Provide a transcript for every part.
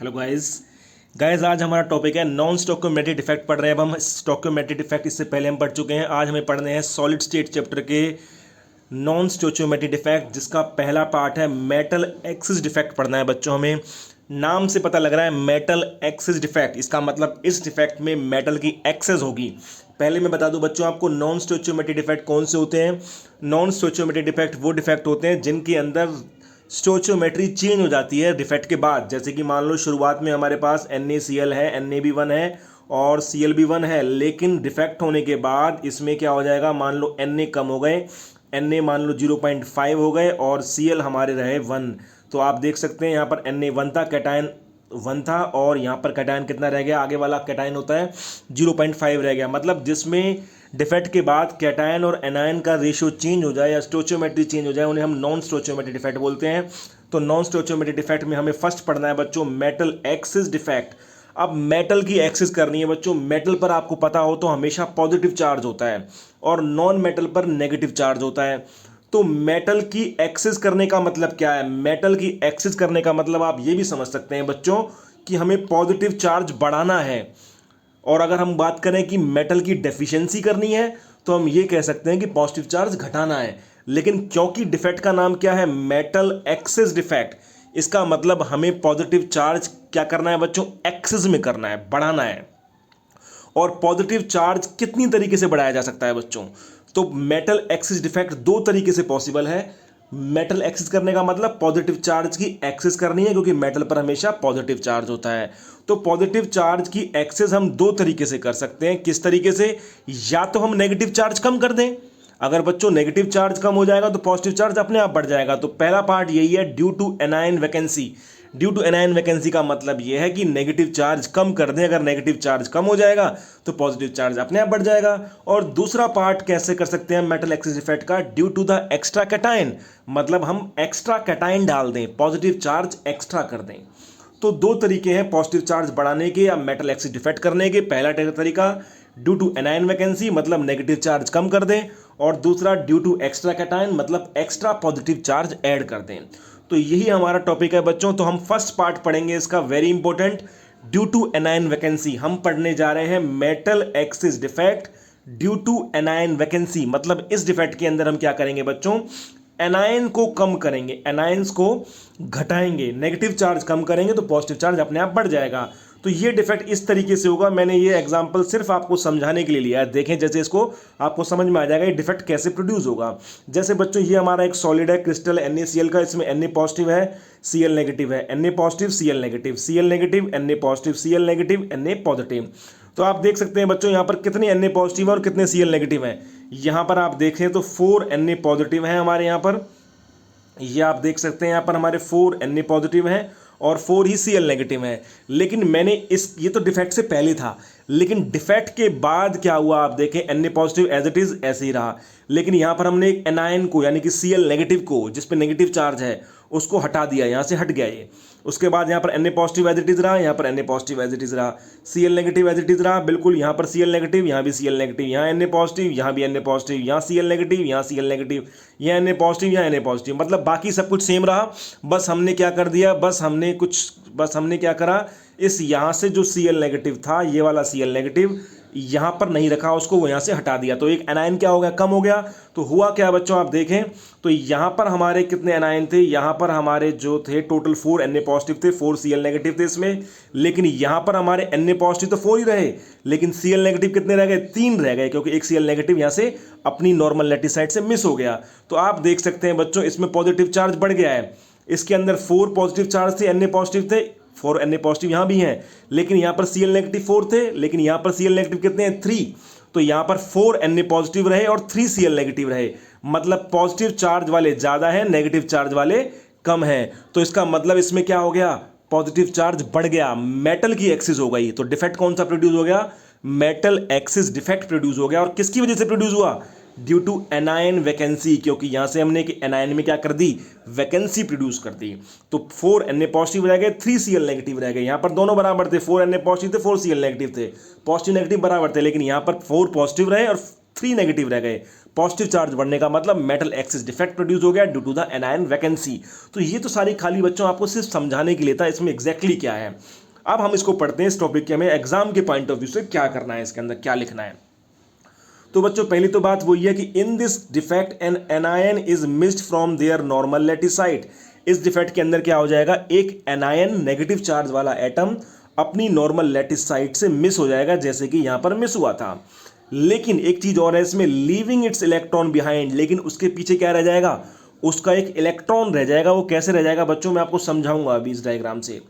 Hello guys. आज हमारा topic है नॉन स्टोइकोमेट्रिक डिफेक्ट पढ़ रहे हैं। अब हम स्टोइकोमेट्रिक डिफेक्ट इससे पहले हम पढ़ चुके हैं। आज हमें पढ़ने हैं सॉलिड स्टेट चैप्टर के नॉन स्टोइकोमेट्रिक डिफेक्ट, जिसका पहला पार्ट है मेटल एक्सिस डिफेक्ट पढ़ना है बच्चों। हमें नाम से पता लग रहा है मेटल एक्सिस डिफेक्ट, इसका मतलब इस डिफेक्ट में मेटल की एक्सेस होगी। पहले मैं बता दूं बच्चों आपको नॉन स्टोइकोमेट्रिक डिफेक्ट कौन से होते हैं। नॉन स्टोइकोमेट्रिक डिफेक्ट वो डिफेक्ट होते हैं जिनके अंदर स्टोइकोमेट्री चेंज हो जाती है डिफेक्ट के बाद। जैसे कि मान लो शुरुआत में हमारे पास NaCl है, Na भी1 है और Cl भी1 है, लेकिन डिफेक्ट होने के बाद इसमें क्या हो जाएगा, मान लो Na कम हो गए, Na मान लो 0.5 हो गए और Cl हमारे रहे 1। तो आप देख सकते हैं यहाँ पर Na 1 था, कैटायन 1 था और यहाँ पर कैटायन कितना रह गया, आगे वाला कैटायन होता है 0.5 रह गया। मतलब जिसमें डिफेक्ट के बाद कैटायन और एनायन का रेशियो चेंज हो जाए या स्टोइकोमेट्री चेंज हो जाए, उन्हें हम नॉन स्टोइकोमेट्रिक डिफेक्ट बोलते हैं। तो नॉन स्टोइकोमेट्रिक डिफेक्ट में हमें फर्स्ट पढ़ना है बच्चों मेटल एक्सिस डिफेक्ट। अब मेटल की एक्सिस करनी है बच्चों। मेटल पर आपको पता हो तो हमेशा पॉजिटिव चार्ज होता है और नॉन मेटल पर नेगेटिव चार्ज होता है। तो मेटल की एक्सिस करने का मतलब क्या है? मेटल की एक्सिस करने का मतलब आप ये भी समझ सकते हैं बच्चों कि हमें पॉजिटिव चार्ज बढ़ाना है। और अगर हम बात करें कि मेटल की डेफिशिएंसी करनी है तो हम ये कह सकते हैं कि पॉजिटिव चार्ज घटाना है। लेकिन क्योंकि डिफेक्ट का नाम क्या है, मेटल एक्सिस डिफेक्ट, इसका मतलब हमें पॉजिटिव चार्ज क्या करना है बच्चों, एक्सिस में करना है, बढ़ाना है। और पॉजिटिव चार्ज कितनी तरीके से बढ़ाया जा सकता है बच्चों? तो मेटल एक्सिस डिफेक्ट दो तरीके से पॉसिबल है। मेटल एक्सिस करने का मतलब पॉजिटिव चार्ज की एक्सेस करनी है, क्योंकि मेटल पर हमेशा पॉजिटिव चार्ज होता है। तो पॉजिटिव चार्ज की एक्सेस हम दो तरीके से कर सकते हैं। किस तरीके से? या तो हम नेगेटिव चार्ज कम कर दें। अगर बच्चों नेगेटिव चार्ज कम हो जाएगा तो पॉजिटिव चार्ज अपने आप बढ़ जाएगा। तो पहला पार्ट यही है, due to anion vacancy. Due to anion vacancy का मतलब यह है कि नेगेटिव चार्ज कम कर दें। अगर नेगेटिव चार्ज कम हो जाएगा तो पॉजिटिव चार्ज अपने आप बढ़ जाएगा। और दूसरा पार्ट कैसे कर सकते हैं मेटल एक्सिस डिफेक्ट का, due to the extra cation, मतलब हम एक्स्ट्रा कैटायन डाल दें, पॉजिटिव चार्ज एक्स्ट्रा कर दें। तो दो तरीके हैं पॉजिटिव चार्ज बढ़ाने के या मेटल एक्सिस डिफेक्ट करने के। पहला तरीका ड्यू टू एनायन वैकेंसी, मतलब नेगेटिव चार्ज कम कर दें, और दूसरा ड्यू टू एक्स्ट्रा कैटायन, मतलब एक्स्ट्रा पॉजिटिव चार्ज ऐड कर दें। तो यही हमारा टॉपिक है बच्चों। तो हम फर्स्ट पार्ट पढ़ेंगे इसका, very important, due to anion vacancy. हम पढ़ने जा रहे हैं metal excess defect due to anion vacancy. मतलब इस डिफेक्ट के अंदर हम क्या करेंगे बच्चों, एनायन को कम करेंगे, एनायंस को घटाएंगे, नेगेटिव चार्ज कम करेंगे तो पॉजिटिव चार्ज अपने आप बढ़ जाएगा। तो ये डिफेक्ट इस तरीके से होगा। मैंने ये एग्जांपल सिर्फ आपको समझाने के लिए लिया है। देखें जैसे इसको आपको समझ में आ जाएगा ये डिफेक्ट कैसे प्रोड्यूस होगा। जैसे बच्चों ये हमारा एक सॉलिड है, क्रिस्टल NaCl का, इसमें Na पॉजिटिव है, Cl नेगेटिव है, Na positive Cl negative, Cl negative Na positive, Cl negative Na positive. तो आप देख सकते हैं बच्चों यहाँ पर कितने Na पॉजिटिव है और कितने Cl नेगेटिव हैं। यहाँ पर आप देखें तो 4 Na पॉजिटिव हैं हमारे यहाँ पर। ये आप देख सकते हैं यहाँ पर हमारे 4 Na पॉजिटिव हैं और 4 ही Cl नेगेटिव हैं। लेकिन मैंने ये तो डिफेक्ट से पहले था, लेकिन डिफेक्ट के बाद क्या हुआ आप देखें, Na positive as it is ऐसे ही रहा। लेकिन यहाँ पर हमने एक एनायन को यानी कि Cl नेगेटिव को, जिस पे नेगेटिव चार्ज है, उसको हटा दिया, यहाँ से हट गया ये। उसके बाद यहाँ पर Na positive as it is रहा, यहाँ पर Na positive as it is रहा, Cl negative as it is रहा, बिल्कुल यहाँ पर Cl नेगेटिव, यहाँ भी Cl नेगेटिव, यहाँ Na पॉजिटिव, यहाँ भी Na पॉजिटिव, यहाँ Cl नेगेटिव, यहाँ Cl नेगेटिव, यहाँ Na पॉजिटिव, यहाँ Na पॉजिटिव। मतलब बाकी सब कुछ सेम रहा। बस हमने क्या कर दिया, बस हमने क्या करा, इस यहाँ से जो Cl नेगेटिव था, ये वाला Cl नेगेटिव यहाँ पर नहीं रखा, उसको वो यहाँ से हटा दिया। तो एक एनायन क्या हो गया, कम हो गया। तो हुआ क्या बच्चों आप देखें तो यहाँ पर हमारे कितने एनायन थे, यहाँ पर हमारे जो थे टोटल 4 Na पॉजिटिव थे, 4 Cl नेगेटिव थे इसमें। लेकिन यहाँ पर हमारे Na पॉजिटिव तो 4 ही रहे, लेकिन Cl नेगेटिव कितने रह गए, 3 रह गए, क्योंकि एक Cl नेगेटिव यहाँ से अपनी नॉर्मल लैटिसाइड से मिस हो गया। तो आप देख सकते हैं बच्चों इसमें पॉजिटिव चार्ज बढ़ गया है। इसके अंदर 4 पॉजिटिव चार्ज थे, Na पॉजिटिव थे, 4 Na पॉजिटिव यहाँ भी हैं, लेकिन यहाँ पर Cl नेगेटिव 4 थे, लेकिन यहाँ पर Cl नेगेटिव कितने हैं, 3। तो यहाँ पर 4 Na पॉजिटिव रहे और 3 Cl नेगेटिव रहे। मतलब पॉजिटिव चार्ज वाले ज़्यादा हैं, नेगेटिव चार्ज वाले कम हैं। तो इसका मतलब इसमें क्या हो गया, पॉजिटिव चार्ज बढ़ गया, मेटल की एक्सिस हो गई। तो डिफेक्ट कौन सा प्रोड्यूस हो गया, मेटल एक्सिस डिफेक्ट प्रोड्यूस हो गया। और किसकी वजह से प्रोड्यूस हुआ, ड्यू टू एनायन वैकेंसी, क्योंकि यहाँ से हमने कि एनायन में क्या कर दी, वैकेंसी प्रोड्यूस कर दी। तो 4 Na पॉजिटिव रह गए, 3 Cl नेगेटिव रह गए। यहाँ पर दोनों बराबर थे, 4 Na पॉजिटिव थे, 4 Cl नेगेटिव थे, पॉजिटिव नेगेटिव बराबर थे, लेकिन यहाँ पर 4 पॉजिटिव रहे और 3 नेगेटिव रह गए। पॉजिटिव चार्ज बढ़ने का मतलब मेटल एक्सिस डिफेक्ट प्रोड्यूस हो गया due to the anion vacancy. तो ये तो सारी खाली बच्चों आपको सिर्फ समझाने के लिए था इसमें एग्जैक्टली क्या है। अब हम इसको पढ़ते हैं, इस टॉपिक के हमें एग्जाम के पॉइंट ऑफ व्यू से क्या करना है, इसके अंदर क्या लिखना है। तो बच्चों पहली तो बात वही है कि in this defect an anion is missed from their normal lattice site. इस डिफेक्ट के अंदर क्या हो जाएगा, एक एनायन नेगेटिव चार्ज वाला एटम अपनी नॉर्मल लैटिस साइड से मिस हो जाएगा, जैसे कि यहां पर मिस हुआ था। लेकिन एक चीज और है इसमें, लीविंग इट्स इलेक्ट्रॉन बिहाइंड, लेकिन उसके पीछे क्या रह जाएगा, उसका एक इलेक्ट्रॉन रह जाएगा। वो कैसे रह जाएगा बच्चों, मैं आपको समझाऊंगा अभी इस डायग्राम से।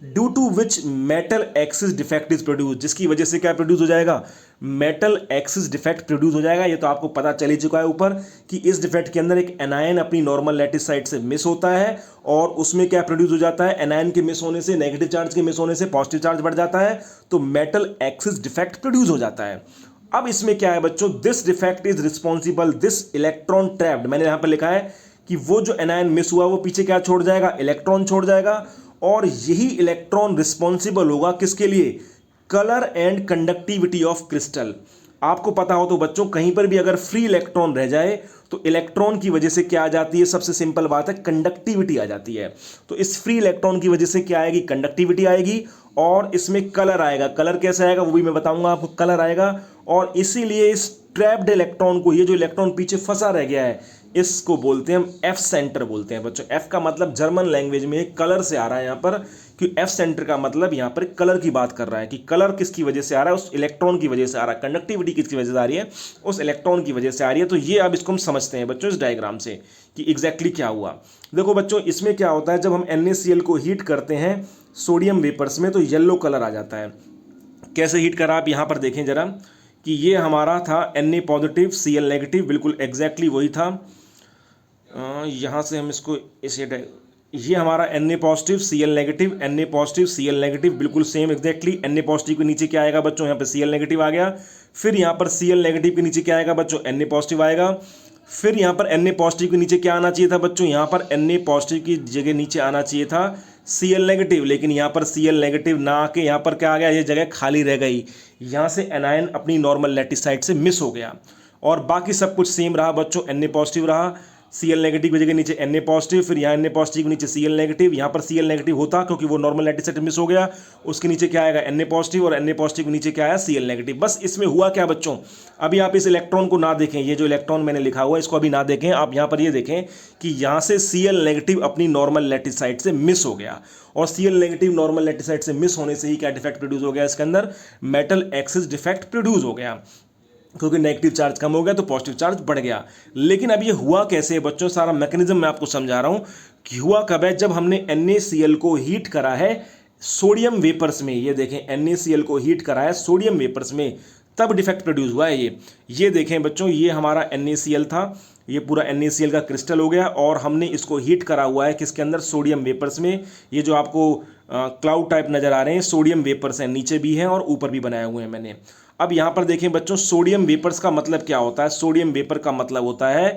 Due to which metal excess defect is produce, जिसकी वजह से क्या प्रोड्यूस हो जाएगा, मेटल एक्सिस डिफेक्ट प्रोड्यूस हो जाएगा। ये तो आपको पता चल ही चुका है ऊपर कि इस डिफेक्ट के अंदर एक एनायन अपनी नॉर्मल लैटिस साइड से मिस होता है और उसमें क्या प्रोड्यूस हो जाता है, एनायन के मिस होने से, नेगेटिव चार्ज के मिस होने से पॉजिटिव चार्ज बढ़ जाता है, तो मेटल एक्सिस डिफेक्ट प्रोड्यूस हो जाता है। अब इसमें क्या है बच्चों, this defect is responsible this electron trapped, मैंने यहां पर लिखा है कि वो जो एनायन मिस हुआ वो पीछे क्या छोड़ जाएगा, इलेक्ट्रॉन छोड़ जाएगा, और यही इलेक्ट्रॉन रिस्पॉन्सिबल होगा किसके लिए, colour and conductivity of crystal. आपको पता हो तो बच्चों कहीं पर भी अगर फ्री इलेक्ट्रॉन रह जाए तो इलेक्ट्रॉन की वजह से क्या आ जाती है, सबसे सिंपल बात है, कंडक्टिविटी आ जाती है। तो इस फ्री इलेक्ट्रॉन की वजह से क्या आएगी, कंडक्टिविटी आएगी, और इसमें कलर आएगा। कलर कैसे आएगा वो भी मैं बताऊंगा आपको, कलर आएगा। और इसीलिए इस ट्रैप्ड इलेक्ट्रॉन को, ये जो इलेक्ट्रॉन पीछे फंसा रह गया है, इसको बोलते हैं हम एफ सेंटर बोलते हैं बच्चों। एफ का मतलब जर्मन लैंग्वेज में कलर से आ रहा है यहाँ पर, कि एफ सेंटर का मतलब यहाँ पर कलर की बात कर रहा है, कि कलर किसकी वजह से आ रहा है, उस इलेक्ट्रॉन की वजह से आ रहा है। कंडक्टिविटी किसकी वजह से आ रही है, उस इलेक्ट्रॉन की वजह से आ रही है। तो ये अब इसको हम समझते हैं बच्चों इस डायग्राम से कि एग्जैक्टली क्या हुआ। देखो बच्चों इसमें क्या होता है, जब हम NaCl को हीट करते हैं सोडियम वेपर्स में तो येलो कलर आ जाता है। कैसे हीट करा, आप यहाँ पर देखें जरा, कि ये हमारा था Na पॉजिटिव Cl नेगेटिव, बिल्कुल एग्जैक्टली वही था। यहाँ से हम इसको इसे, ये हमारा Na positive Cl negative, Na positive Cl negative, बिल्कुल सेम एग्जैक्टली। Na पॉजिटिव के नीचे क्या आएगा बच्चों, यहाँ पे Cl नेगेटिव आ गया। फिर यहाँ पर Cl नेगेटिव के नीचे क्या आएगा बच्चों, Na पॉजिटिव आएगा। फिर यहाँ पर Na पॉजिटिव के नीचे क्या आना चाहिए था बच्चों, यहाँ पर Na पॉजिटिव की जगह नीचे आना चाहिए था Cl नेगेटिव, लेकिन यहाँ पर Cl नेगेटिव ना आके यहाँ पर क्या आ गया, ये जगह खाली रह गई। यहाँ से एनायन अपनी नॉर्मल लैटिस साइड से मिस हो गया, और बाकी सब कुछ सेम रहा बच्चों। Na पॉजिटिव रहा, Cl नेगेटिव की जगह नीचे Na पॉजिटिव, फिर यहाँ Na पॉजिटिव के नीचे Cl नेगेटिव, यहाँ पर Cl नेगेटिव होता क्योंकि वो नॉर्मल लैटिस साइड मिस हो गया, उसके नीचे क्या आएगा Na पॉजिटिव, और Na पॉजिटिव के नीचे क्या आया, Cl नेगेटिव। बस इसमें हुआ क्या बच्चों, अभी आप इस इलेक्ट्रॉन को ना देखें, ये जो इलेक्ट्रॉन मैंने लिखा हुआ है इसको अभी ना देखें, आप यहाँ पर ये देखें कि यहाँ से Cl नेगेटिव अपनी नॉर्मल लैटिस साइड से मिस हो गया, और Cl negative normal lattice site से मिस होने से ही क्या डिफेक्ट प्रोड्यूस हो गया, इसके अंदर मेटल एक्सिस डिफेक्ट प्रोड्यूस हो गया, क्योंकि नेगेटिव चार्ज कम हो गया तो पॉजिटिव चार्ज बढ़ गया। लेकिन अब ये हुआ कैसे है बच्चों, सारा मैकेनिज्म मैं आपको समझा रहा हूँ कि हुआ कब है, जब हमने NaCl को हीट करा है सोडियम वेपर्स में। ये देखें NaCl को हीट करा है सोडियम वेपर्स में, तब डिफेक्ट प्रोड्यूस हुआ है। ये देखें बच्चों, ये हमारा NaCl था, ये पूरा NaCl का क्रिस्टल हो गया, और हमने इसको हीट करा हुआ है किसके अंदर, सोडियम वेपर्स में। ये जो आपको क्लाउड टाइप नज़र आ रहे हैं सोडियम वेपर्स हैं, नीचे भी हैं और ऊपर भी बनाए हुए हैं मैंने। अब यहाँ पर देखें बच्चों, सोडियम वेपर्स का मतलब क्या होता है, सोडियम वेपर का मतलब होता है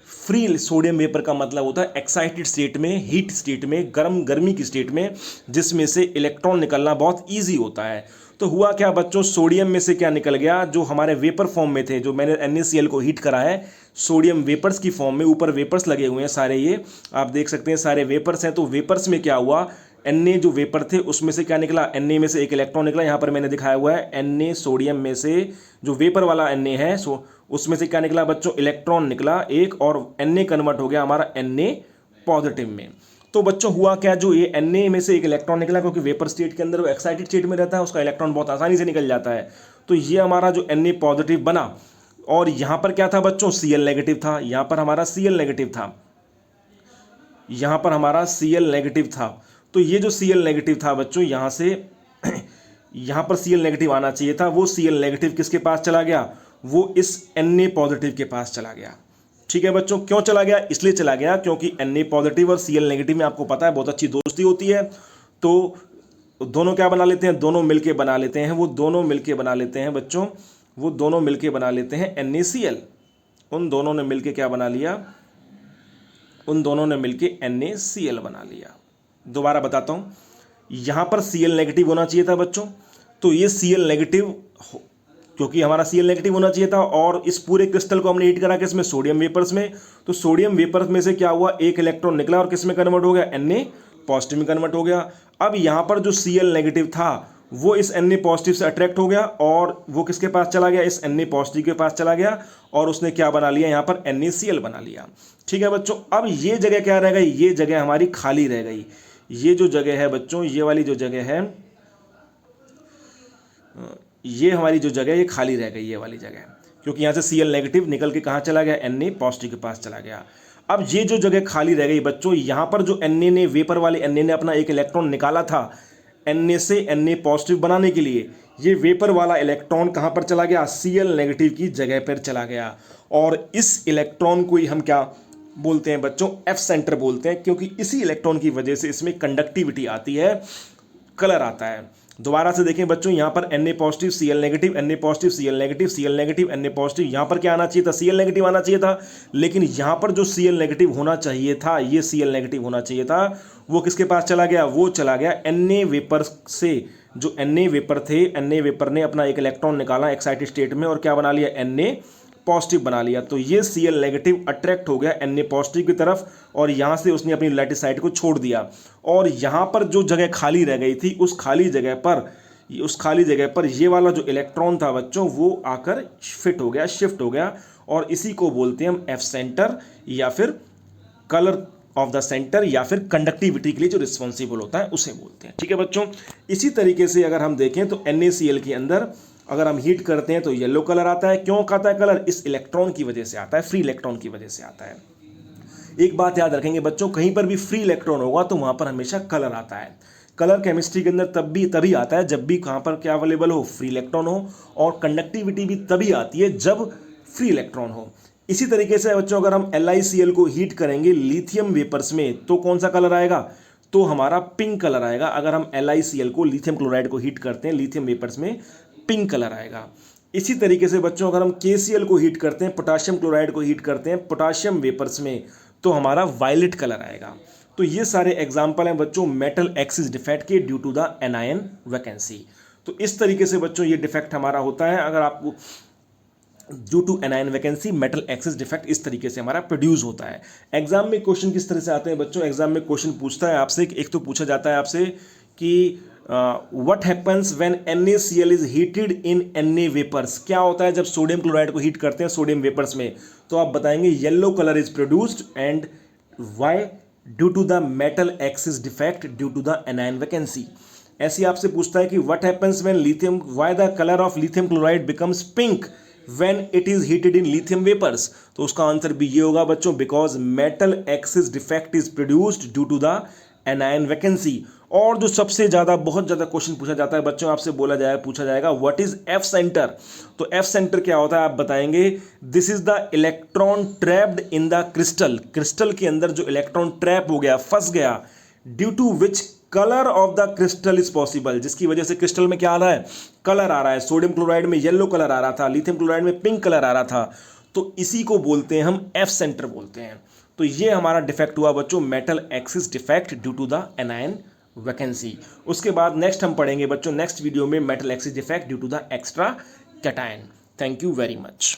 फ्री, सोडियम वेपर का मतलब होता है एक्साइटेड स्टेट में, हीट स्टेट में, गर्मी की स्टेट में, जिसमें से इलेक्ट्रॉन निकलना बहुत ईजी होता है। तो हुआ क्या बच्चों, सोडियम में से क्या निकल गया, जो हमारे वेपर फॉर्म में थे, जो मैंने NaCl को हीट करा है सोडियम वेपर्स की फॉर्म में, ऊपर वेपर्स लगे हुए हैं सारे, ये आप देख सकते हैं सारे वेपर्स हैं। तो वेपर्स में क्या हुआ, Na जो वेपर थे उसमें से क्या निकला, Na में से एक इलेक्ट्रॉन निकला, यहाँ पर मैंने दिखाया हुआ है Na सोडियम में से जो वेपर वाला Na है, सो उसमें से क्या निकला बच्चों, इलेक्ट्रॉन निकला एक, और Na कन्वर्ट हो गया हमारा Na पॉजिटिव में। तो बच्चों हुआ क्या, जो ये Na में से एक इलेक्ट्रॉन निकला, क्योंकि वेपर स्टेट के अंदर वो एक्साइटेड स्टेट में रहता है, उसका इलेक्ट्रॉन बहुत आसानी से निकल जाता है। तो ये हमारा जो Na पॉजिटिव बना, और यहाँ पर क्या था बच्चों, Cl नेगेटिव था, यहाँ पर हमारा Cl नेगेटिव था, यहाँ पर हमारा Cl नेगेटिव था। तो ये जो Cl नेगेटिव था बच्चों, यहाँ से यहाँ पर Cl नेगेटिव आना चाहिए था, वो Cl नेगेटिव किसके पास चला गया, वो इस Na पॉजिटिव के पास चला गया। ठीक है बच्चों, क्यों चला गया, इसलिए चला गया क्योंकि Na पॉजिटिव और Cl नेगेटिव में आपको पता है बहुत अच्छी दोस्ती होती है। तो दोनों क्या बना लेते हैं, दोनों मिलके बना लेते हैं, वो दोनों मिलके बना लेते हैं बच्चों, वो दोनों मिलके बना लेते हैं NaCl। उन दोनों ने मिलके क्या बना लिया, उन दोनों ने मिलके NaCl बना लिया। दोबारा बताता हूं, यहां पर Cl नेगेटिव होना चाहिए था बच्चों, तो ये Cl नेगेटिव क्योंकि हमारा Cl नेगेटिव होना चाहिए था, और इस पूरे क्रिस्टल को हमने हीट करा के इसमें सोडियम वेपर्स में, तो सोडियम वेपर्स में से क्या हुआ, एक इलेक्ट्रॉन निकला और किस में कन्वर्ट हो गया, Na पॉजिटिव में कन्वर्ट हो गया। अब यहाँ पर जो Cl नेगेटिव था वो इस Na पॉजिटिव से अट्रैक्ट हो गया और वो किसके पास चला गया, इस Na पॉजिटिव के पास चला गया और उसने क्या बना लिया, यहाँ पर NaCl बना लिया। ठीक है बच्चों, अब ये जगह क्या रह गई, ये जगह हमारी खाली रह गई। ये जो जगह है बच्चों, ये वाली जो जगह है, ये हमारी जो जगह ये खाली रह गई, ये वाली जगह, क्योंकि यहाँ से Cl नेगेटिव निकल के कहाँ चला गया, Na पॉजिटिव के पास चला गया। अब ये जो जगह खाली रह गई बच्चों, यहाँ पर जो Na ने, वेपर वाले Na ने अपना एक इलेक्ट्रॉन निकाला था Na से Na पॉजिटिव बनाने के लिए, ये वेपर वाला इलेक्ट्रॉन कहाँ पर चला गया, Cl नेगेटिव की जगह पर चला गया। और इस इलेक्ट्रॉन को ही हम क्या बोलते हैं बच्चों, F सेंटर बोलते हैं, क्योंकि इसी इलेक्ट्रॉन की वजह से इसमें कंडक्टिविटी आती है, कलर आता है। दोबारा से देखें बच्चों, यहाँ पर Na positive Cl negative, Na positive Cl negative, Cl negative Na positive, यहाँ पर क्या आना चाहिए था, Cl नेगेटिव आना चाहिए था, लेकिन यहाँ पर जो Cl नेगेटिव होना चाहिए था, ये Cl नेगेटिव होना चाहिए था, वो किसके पास चला गया, वो चला गया Na वेपर से। जो Na वेपर थे, Na वेपर ने अपना एक इलेक्ट्रॉन निकाला एक्साइटेड स्टेट में और क्या बना लिया, Na पॉजिटिव बना लिया। तो ये Cl नेगेटिव अट्रैक्ट हो गया Na पॉजिटिव की तरफ और यहाँ से उसने अपनी लैटिसाइड को छोड़ दिया। और यहाँ पर जो जगह खाली रह गई थी, उस खाली जगह पर ये वाला जो इलेक्ट्रॉन था बच्चों, वो आकर फिट हो गया, शिफ्ट हो गया, और इसी को बोलते हैं हम F सेंटर, या फिर कलर ऑफ द सेंटर, या फिर कंडक्टिविटी के लिए जो रिस्पॉन्सिबल होता है उसे बोलते हैं। ठीक है बच्चों, इसी तरीके से अगर हम देखें तो NaCl के अंदर अगर हम हीट करते हैं तो येलो कलर आता है। क्यों आता है कलर, इस इलेक्ट्रॉन की वजह से आता है, फ्री इलेक्ट्रॉन की वजह से आता है। एक बात याद रखेंगे बच्चों, कहीं पर भी फ्री इलेक्ट्रॉन होगा तो वहां पर हमेशा कलर आता है। कलर केमिस्ट्री के अंदर तभी आता है जब भी कहां पर क्या अवेलेबल हो, फ्री इलेक्ट्रॉन हो, और कंडक्टिविटी भी तभी आती है जब फ्री इलेक्ट्रॉन हो। इसी तरीके से बच्चों अगर हम LiCl को हीट करेंगे लिथियम वेपर्स में तो कौन सा कलर आएगा, तो हमारा पिंक कलर आएगा। अगर हम LiCl को, लिथियम क्लोराइड को हीट करते हैं लिथियम वेपर्स में, पिंक कलर आएगा। इसी तरीके से बच्चों अगर हम KCl को हीट करते हैं, पोटाशियम क्लोराइड को हीट करते हैं पोटाशियम वेपर्स में, तो हमारा वायलेट कलर आएगा। तो ये सारे एग्जाम्पल हैं बच्चों मेटल एक्सिस डिफेक्ट के due to the anion vacancy. तो इस तरीके से बच्चों ये डिफेक्ट हमारा होता है। अगर आपको due to anion vacancy metal excess defect इस तरीके से हमारा प्रोड्यूस होता है। एग्जाम में क्वेश्चन किस तरह से आते हैं बच्चों, एग्जाम में क्वेश्चन पूछता है आपसे, एक तो पूछा जाता है आपसे कि what happens when NaCl is heated in Na vapours. क्या होता है जब सोडियम क्लोराइड को हीट करते हैं सोडियम वेपर्स में, तो आप बताएंगे yellow colour is produced and why, due to the metal excess defect due to the anion vacancy. ऐसे आपसे पूछता है कि what happens when lithium, why the colour of lithium chloride becomes pink when it is heated in lithium vapors, तो उसका answer भी ये होगा बच्चों, because metal excess defect is produced due to the anion vacancy. और जो सबसे ज्यादा, बहुत ज्यादा क्वेश्चन पूछा जाता है बच्चों, आपसे पूछा जाएगा व्हाट इज F सेंटर। तो F सेंटर क्या होता है आप बताएंगे, this is the electron trapped in the crystal. Crystal के अंदर जो इलेक्ट्रॉन ट्रैप हो गया, फंस गया, due to which colour of the crystal is possible, जिसकी वजह से क्रिस्टल में क्या आ रहा है, कलर आ रहा है। सोडियम क्लोराइड में येलो कलर आ रहा था, लिथियम क्लोराइड में पिंक कलर आ रहा था, तो इसी को बोलते हैं हम F सेंटर बोलते हैं। तो ये हमारा डिफेक्ट हुआ बच्चों metal excess defect due to the anion vacancy. उसके बाद नेक्स्ट हम पढ़ेंगे बच्चों नेक्स्ट वीडियो में metal excess defect due to the extra cation. Thank you very much.